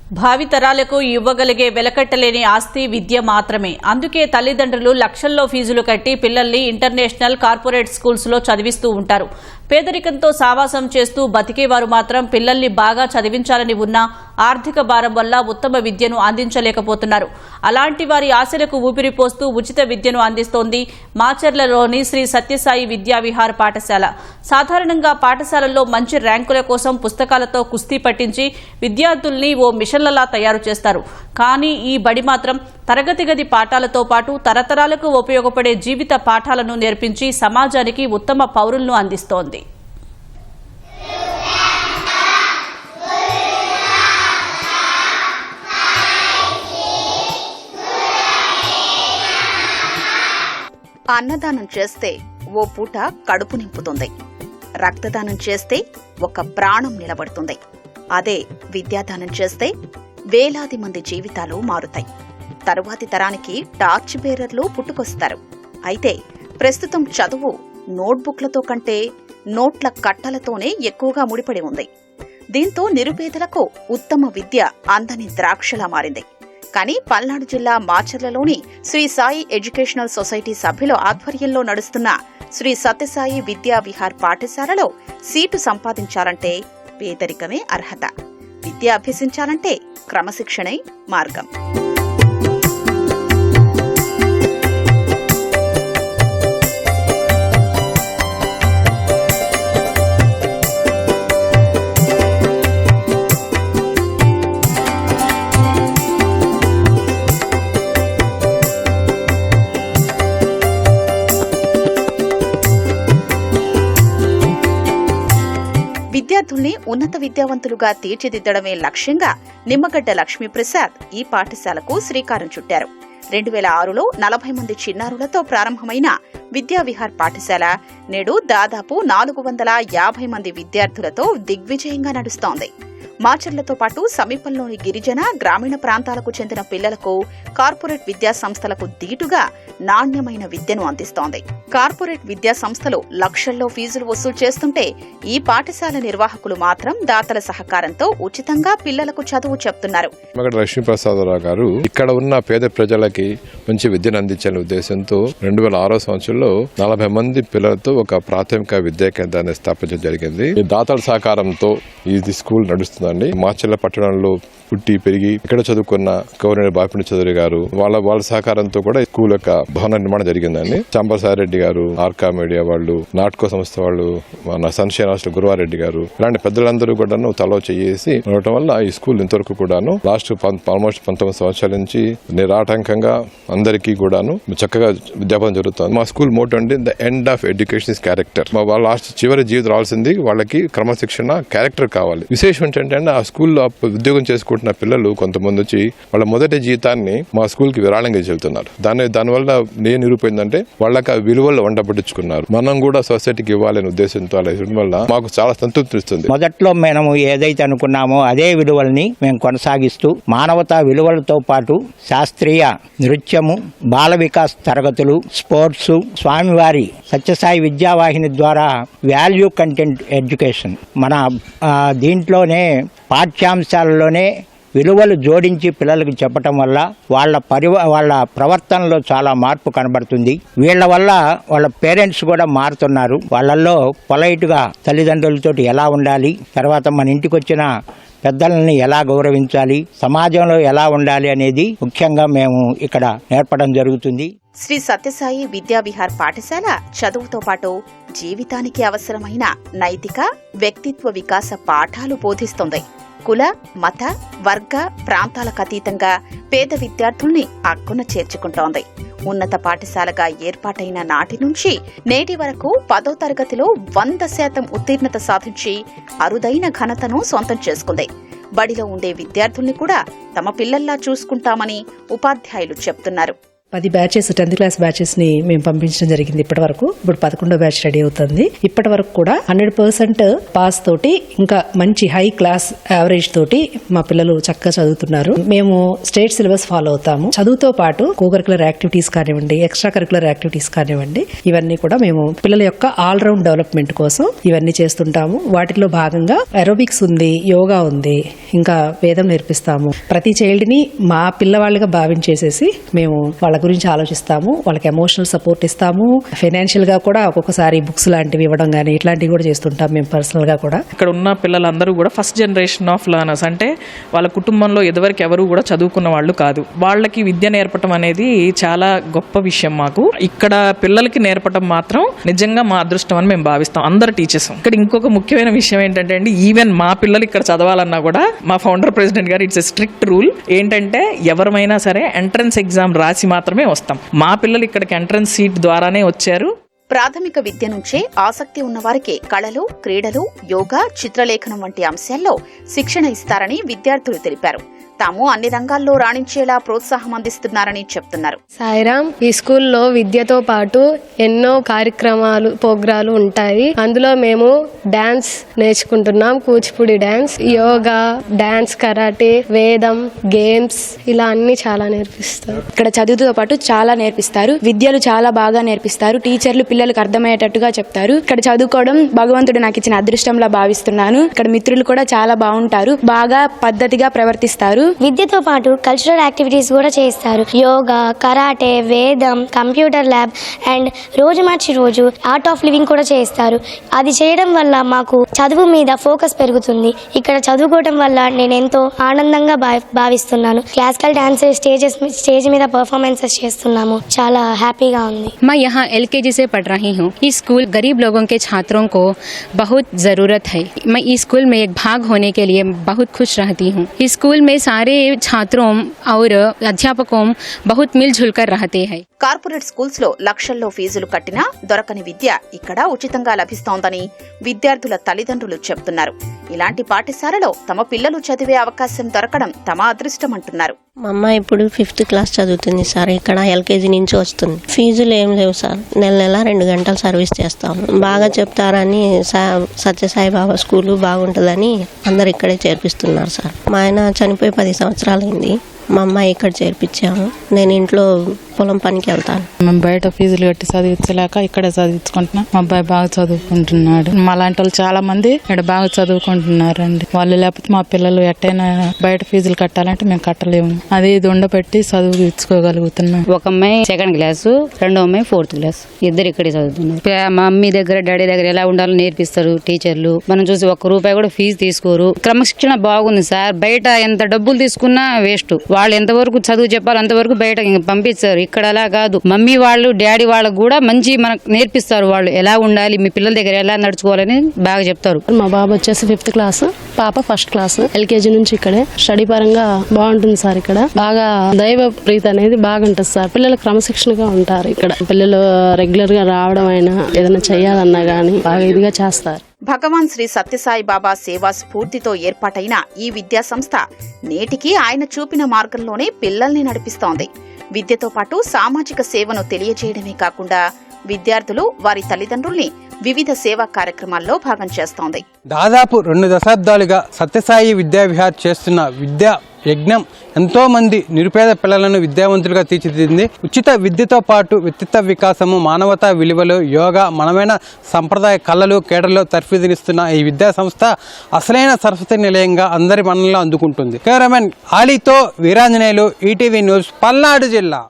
భావితరాలకు ఇవ్వగలిగే వెలకట్టలేని ఆస్తి విద్య మాత్రమే. అందుకే తల్లిదండ్రులు లక్షల్లో ఫీజులు కట్టి పిల్లల్ని ఇంటర్నేషనల్ కార్పొరేట్ స్కూల్స్ లో చదివిస్తూ ఉంటారు. పేదరికంతో సావాసం చేస్తూ బతికేవారు మాత్రం పిల్లల్ని బాగా చదివించాలని ఉన్న ఆర్థిక భారం వల్ల ఉత్తమ విద్యను అందించలేకపోతున్నారు. అలాంటి వారి ఆశలకు ఊపిరిపోస్తూ ఉచిత విద్యను అందిస్తోంది మాచర్లలోని శ్రీ సత్యసాయి విద్యావిహార్ పాఠశాల. సాధారణంగా పాఠశాలల్లో మంచి ర్యాంకుల కోసం పుస్తకాలతో కుస్తీ పట్టించి విద్యార్థుల్ని ఓ మిషన్లలా తయారు చేస్తారు. కానీ ఈ బడి మాత్రం తరగతి గది పాఠాలతో పాటు తరతరాలకు ఉపయోగపడే జీవిత పాఠాలను నేర్పించి సమాజానికి ఉత్తమ పౌరులను అందిస్తోంది. అన్నదానం చేస్తే ఓ పూట కడుపు నింపుతుంది. రక్తదానం చేస్తే ఒక ప్రాణం నిలబడుతుంది. అదే విద్యాదానం చేస్తే వేలాది మంది జీవితాలు మారుతాయి. తరువాతి తరానికి టార్చ్ బేరర్లు పుట్టుకొస్తారు. అయితే ప్రస్తుతం చదువు నోట్బుక్లతో కంటే నోట్ల కట్టలతోనే ఎక్కువగా ముడిపడి ఉంది. దీంతో నిరుపేదలకు ఉత్తమ విద్య అందని ద్రాక్షలా మారింది. కానీ పల్నాడు జిల్లా మాచర్లలోని శ్రీ సాయి ఎడ్యుకేషనల్ సొసైటీ సభ్యుల ఆధ్వర్యంలో నడుస్తున్న శ్రీ సత్యసాయి విద్యా విహార్ పాఠశాలలో సీటు సంపాదించాలంటే పేదరికమే అర్హత. విద్య అభ్యసించాలంటే క్రమశిక్షణే మార్గం. విద్యార్థుల్ని ఉన్నత విద్యావంతులుగా తీర్చిదిద్దడమే లక్ష్యంగా నిమ్మగడ్డ లక్ష్మీప్రసాద్ ఈ పాఠశాలకు శ్రీకారం చుట్టారు. 2006లో 40 మంది చిన్నారులతో ప్రారంభమైన విద్యావిహార్ పాఠశాల నేడు దాదాపు 450 మంది విద్యార్థులతో దిగ్విజయంగా నడుస్తోంది. మాచర్లతో పాటు సమీపంలోని గిరిజన గ్రామీణ ప్రాంతాలకు చెందిన పిల్లలకు కార్పొరేట్ విద్యా సంస్థలకు దీటుగా నాణ్యమైన విద్యను అందిస్తోంది. కార్పొరేట్ విద్యా సంస్థలు లక్షల్లో ఫీజులు వసూలు చేస్తుంటే ఈ పాఠశాల నిర్వాహకులు మాత్రం దాతల సహకారంతో ఉచితంగా పిల్లలకు చదువు చెప్తున్నారు. లక్ష్మీప్రసాదరావు గారు ఇక్కడ ఉన్న పేద ప్రజలకి మంచి విద్యను అందించాలనే ఉద్దేశంతో 2006 సంవత్సరంలో 40 మంది పిల్లలతో ఒక ప్రాథమిక విద్యా కేంద్రాన్ని స్థాపించడం జరిగింది. ఈ దాతల సహకారంతో ఈ స్కూల్ నడుస్తుందండి. మాచర్ల పట్టణంలో పుట్టి పెరిగి ఇక్కడ చదువుకున్న గవర్నర్ బాపిడి చౌదరి గారు వాళ్ళ సహకారంతో కూడా స్కూల్ యొక్క భవన నిర్మాణం జరిగిందండి. చాంబసారెడ్డి గారు, ఆర్కా మీడియా వాళ్ళు, నాటకో సంస్థ వాళ్ళు, మన సన్షైన్ హాస్టల్ గురువారెడ్డి గారు, ఇలాంటి పెద్దలందరూ కూడాను తలో చేసి ఉండటం వల్ల ఈ స్కూల్ ఇంతవరకు కూడాను లాస్ట్ ఆల్మోస్ట్ 19 సంవత్సరాల నుంచి నిరాటంకంగా అందరికీ కూడాను చక్కగా విద్యాభ్యాసం జరుగుతుంది. మా స్కూల్ మోటో అంటే the end of education is character. వాళ్ళ లాస్ట్ చివరి జీవితం రావాల్సింది వాళ్ళకి క్రమశిక్షణ, క్యారెక్టర్ కావాలి. విశేషం ఏంటంటే ఆ స్కూల్లో ఉద్యోగం చేసుకుంటున్న పిల్లలు కొంతమంది వచ్చి వాళ్ళ మొదటి జీవితాన్ని మా స్కూల్ కి విరాళంగా చెబుతున్నారు. దానివల్ల నేను నిరూపోయిందంటే వాళ్ళకి ఆ విలువలు వండబట్టించుకున్నారు. మనం కూడా సొసైటీకి ఇవ్వాలనే ఉద్దేశంతో అలా ఇవ్వడం వల్ల మాకు చాలా సంతృప్తి ఇస్తుంది. మొదట్లో మేము ఏదైతే అనుకున్నామో అదే విలువల్ని మేము కొనసాగిస్తూ మానవతా విలువలతో పాటు శాస్త్రీయ నృత్యము, బాల వికాస్ తరగతులు, స్పోర్ట్స్, స్వామివారి సత్యసాయి విద్యావాహిని ద్వారా వాల్యూ కంటెంట్ ఎడ్యుకేషన్ మన దీంట్లోనే పాఠ్యాంశాలలోనే విలువలు జోడించి పిల్లలకు చెప్పటం వల్ల వాళ్ళ ప్రవర్తనలో చాలా మార్పు కనబడుతుంది. వీళ్ళ వల్ల వాళ్ళ పేరెంట్స్ కూడా మారుతున్నారు. వాళ్ళల్లో పొలైట్గా తల్లిదండ్రులతోటి ఎలా ఉండాలి, తర్వాత మన ఇంటికి వచ్చిన పెద్దలని ఎలా గౌరవించాలి, సమాజంలో ఎలా ఉండాలి అనేది ముఖ్యంగా మేము ఇక్కడ నేర్పడం జరుగుతుంది. శ్రీ సత్యసాయి విద్యావిహార్ పాఠశాల చదువుతో పాటు జీవితానికి అవసరమైన నైతిక, వ్యక్తిత్వ వికాస పాఠాలు బోధిస్తుంది. కుల, మత, వర్గ, ప్రాంతాలకు అతీతంగా పేద విద్యార్థుల్ని అక్కున చేర్చుకుంటోంది. ఉన్నత పాఠశాలగా ఏర్పాటైన నాటి నుంచి నేటి వరకు 10వ తరగతిలో 100% ఉత్తీర్ణత సాధించి అరుదైన ఘనతను సొంతం చేసుకుంది. బడిలో ఉండే విద్యార్థుల్ని కూడా తమ పిల్లల్లా చూసుకుంటామని ఉపాధ్యాయులు చెప్తున్నారు. 10 బ్యాచెస్ 10th క్లాస్ బ్యాచెస్ ని మేము పంపించడం జరిగింది ఇప్పటి వరకు. ఇప్పుడు 11వ బ్యాచ్ రెడీ అవుతుంది. ఇప్పటి వరకు కూడా 100% పాస్ తోటి ఇంకా మంచి హై క్లాస్ యావరేజ్ తోటి మా పిల్లలు చక్కగా చదువుతున్నారు. మేము స్టేట్ సిలబస్ ఫాలో అవుతాము. చదువుతో పాటు కోకరికులర్ యాక్టివిటీస్ కానివ్వండి, ఎక్స్ట్రా కరికులర్ యాక్టివిటీస్ కానివ్వండి, ఇవన్నీ కూడా మేము పిల్లల యొక్క ఆల్ రౌండ్ డెవలప్మెంట్ కోసం ఇవన్నీ చేస్తుంటాము. వాటిలో భాగంగా ఏరోబిక్స్ ఉంది, యోగా ఉంది, ఇంకా వేదం నేర్పిస్తాము. ప్రతి చైల్డ్ ని మా పిల్లవాళ్ళగా భావించేసేసి మేము వాళ్ళ గురించి ఆలోచిస్తాము. వాళ్ళకి ఎమోషనల్ సపోర్ట్ ఇస్తాము. ఫైనాన్షియల్ గా కూడా ఒక్కొక్కసారి బుక్స్ లాంటివి ఇవ్వడం కానీ ఇట్లాంటివి కూడా చేస్తుంటాం మేము పర్సనల్ గా కూడా. ఇక్కడ ఉన్న పిల్లలందరూ కూడా ఫస్ట్ జనరేషన్ ఆఫ్ లర్నర్స్, అంటే వాళ్ళ కుటుంబంలో ఎదువరకు ఎవరు కూడా చదువుకున్న వాళ్ళు కాదు. వాళ్ళకి విద్య నేర్పటం అనేది చాలా గొప్ప విషయం. మాకు ఇక్కడ పిల్లలకి నేర్పటం మాత్రం నిజంగా మా అదృష్టం అని మేము భావిస్తాం అందరు టీచర్స్. ఇక్కడ ఇంకొక ముఖ్యమైన విషయం ఏంటంటే అండి, ఈవెన్ మా పిల్లలు ఇక్కడ చదవాలన్నా కూడా మా ఫౌండర్ ప్రెసిడెంట్ గారు ఇట్స్ ఎ స్ట్రిక్ట్ రూల్ ఏంటంటే ఎవరమైనా సరే ఎంట్రన్స్ ఎగ్జామ్ రాసి మాత్రమే వస్తాం. మా పిల్లలు ఇక్కడికి ఎంట్రన్స్ సీట్ ద్వారానే వచ్చారు. ప్రాథమిక విద్య నుంచే ఆసక్తి ఉన్నవారికి కళలు, క్రీడలు, యోగా, చిత్రలేఖనం వంటి అంశాల్లో శిక్షణ ఇస్తారని విద్యార్థులు తెలిపారు. తాము అన్ని రంగాల్లో రాణించేలా ప్రోత్సాహం అందిస్తున్నారని చెప్తున్నారు. సాయిరామ్ ఈ స్కూల్లో విద్యతో పాటు ఎన్నో కార్యక్రమాలు, ప్రోగ్రాలు ఉంటాయి. అందులో మేము డాన్స్ నేర్చుకుంటున్నాం. Kuchipudi dance, yoga, dance, karate, వేదం, గేమ్స్, ఇలా అన్ని చాలా నేర్పిస్తారు. ఇక్కడ చదువుతో పాటు చాలా నేర్పిస్తారు. విద్యలు చాలా బాగా నేర్పిస్తారు. టీచర్లు పిల్లలకు అర్థమయ్యేటట్టుగా చెప్తారు. ఇక్కడ చదువుకోవడం భగవంతుడు నాకు ఇచ్చిన అదృష్టంలా భావిస్తున్నాను. ఇక్కడ మిత్రులు కూడా చాలా బాగుంటారు, బాగా పద్ధతిగా ప్రవర్తిస్తారు. విద్యతో పాటు కల్చరల్ యాక్టివిటీస్ కూడా చేస్తారు. యోగా, కరాటే, వేదం, కంప్యూటర్ ల్యాబ్ అండ్ రోజు మార్చి రోజు ఆర్ట్ ఆఫ్ లివింగ్ కూడా చేస్తారు. అది చేయడం వల్ల మాకు చదువు మీద ఫోకస్ పెరుగుతుంది. ఇక్కడ చదువుకోవడం వల్ల నేను ఎంతో ఆనందంగా భావిస్తున్నాను. క్లాసికల్ డాన్స్ స్టేజ్ మీద పర్ఫార్మెన్సెస్ చేస్తున్నాము. చాలా హ్యాపీగా ఉంది. मैं यहाँ LKG से पढ़ रही हूँ. इस स्कूल गरीब लोगों के छात्रों को बहुत ज़रूरत है. मैं इस स्कूल में एक भाग होने के लिए बहुत खुश रहती हूँ. इस स्कूल में सारे छात्रों और अध्यापकों बहुत मिलजुल कर रहते हैं. కార్పొరేట్ స్కూల్స్ లో లక్షల్లో ఫీజులు కట్టినా దొరకని విద్య ఇక్కడ ఉచితంగా లభిస్తోందని విద్యార్థుల తల్లిదండ్రులు చెబుతున్నారు. ఇలాంటి పాఠశాలలో తమ పిల్లలు చదివే అవకాశం దొరకడం తమ అదృష్టమంటున్నారు. మా అమ్మ ఇప్పుడు 5th క్లాస్ చదువుతుంది సార్. ఇక్కడ LKG నుంచి వస్తుంది. ఫీజులు ఏం లేవు సార్. నెల 2 గంటలు సర్వీస్ చేస్తాము. బాగా చెప్తారని సత్యసాయి బాబా స్కూలు బాగుంటుందని అందరు ఇక్కడే చేర్పిస్తున్నారు సార్. మా ఆయన చనిపోయి 10 సంవత్సరాలైంది. మా అమ్మాయి ఇక్కడ చేర్పించాము. నేను ఇంట్లో పొలం పనికి వెళ్తాను. మేము బయట ఫీజులు కట్టి చదివించలేక ఇక్కడే చదివించుకుంటున్నాం. మా అబ్బాయి బాగా చదువుకుంటున్నాడు. మా లాంటి వాళ్ళు చాలా మంది ఇక్కడ బాగా చదువుకుంటున్నారండి. వాళ్ళు లేకపోతే మా పిల్లలు ఎట్టైనా బయట ఫీజులు కట్టాలంటే మేము కట్టలేము. అది ఇది ఉండబెట్టి చదువుకోగలుగుతున్నాం. ఒక అమ్మాయి 2nd క్లాసు, రెండో అమ్మాయి 4th క్లాస్. ఇద్దరు ఇక్కడే చదువుతున్నారు. మా మమ్మీ దగ్గర, డాడీ దగ్గర ఎలా ఉండాలో నేర్పిస్తారు టీచర్లు. మనం చూసి ₹1 కూడా ఫీజు తీసుకోరు. క్రమశిక్షణ బాగుంది సార్. బయట ఎంత డబ్బులు తీసుకున్నా వేస్ట్. వాళ్ళు ఎంతవరకు చదువు చెప్పాలి అంతవరకు బయట పంపిస్తారు. ఇక్కడ అలా కాదు. మమ్మీ వాళ్ళు, డాడీ వాళ్ళకు కూడా మంచి మనకు నేర్పిస్తారు. వాళ్ళు ఎలా ఉండాలి, మీ పిల్లల దగ్గర ఎలా నడుచుకోవాలని బాగా చెప్తారు. మా బాబు వచ్చేసి 5th క్లాస్, పాప 1st క్లాస్. LKG నుంచి ఇక్కడే స్టడీ పరంగా బాగుంటుంది సార్. ఇక్కడ బాగా దైవ ప్రీతి అనేది బాగుంటుంది సార్. పిల్లలు క్రమశిక్షణగా ఉంటారు. ఇక్కడ పిల్లలు రెగ్యులర్ గా రావడం అయినా ఏదైనా చేయాలన్నా గానీ బాగా ఇదిగా చేస్తారు. భగవాన్ శ్రీ సత్యసాయి బాబా సేవా స్ఫూర్తితో ఏర్పాటైన ఈ విద్యా సంస్థ నేటికి ఆయన చూపిన మార్గంలోనే పిల్లల్ని నడిపిస్తోంది. విద్యతో పాటు సామాజిక సేవను తెలియజేయడమే కాకుండా విద్యార్థులు వారి తల్లిదండ్రుల్ని వివిధ సేవా కార్యక్రమాల్లో భాగం చేస్తోంది. దాదాపు 2 దశాబ్దాలుగా సత్యసాయి విద్యావిహార్ చేస్తున్న విద్యా యజ్ఞం ఎంతో మంది నిరుపేద పిల్లలను విద్యావంతులుగా తీర్చిదిద్దింది. ఉచిత విద్యతో పాటు వ్యక్తిత్వ వికాసము, మానవతా విలువలు, యోగా, మనమైన సంప్రదాయ కళలు, కేడర్లో తర్ఫీదునిస్తున్న ఈ విద్యా సంస్థ అసలైన సరస్వతి నిలయంగా అందరి మనలో అందుకుంటుంది. కెమెరామెన్ ఆలీతో వీరాంజనేయులు, ఈటీవీ న్యూస్, పల్నాడు జిల్లా.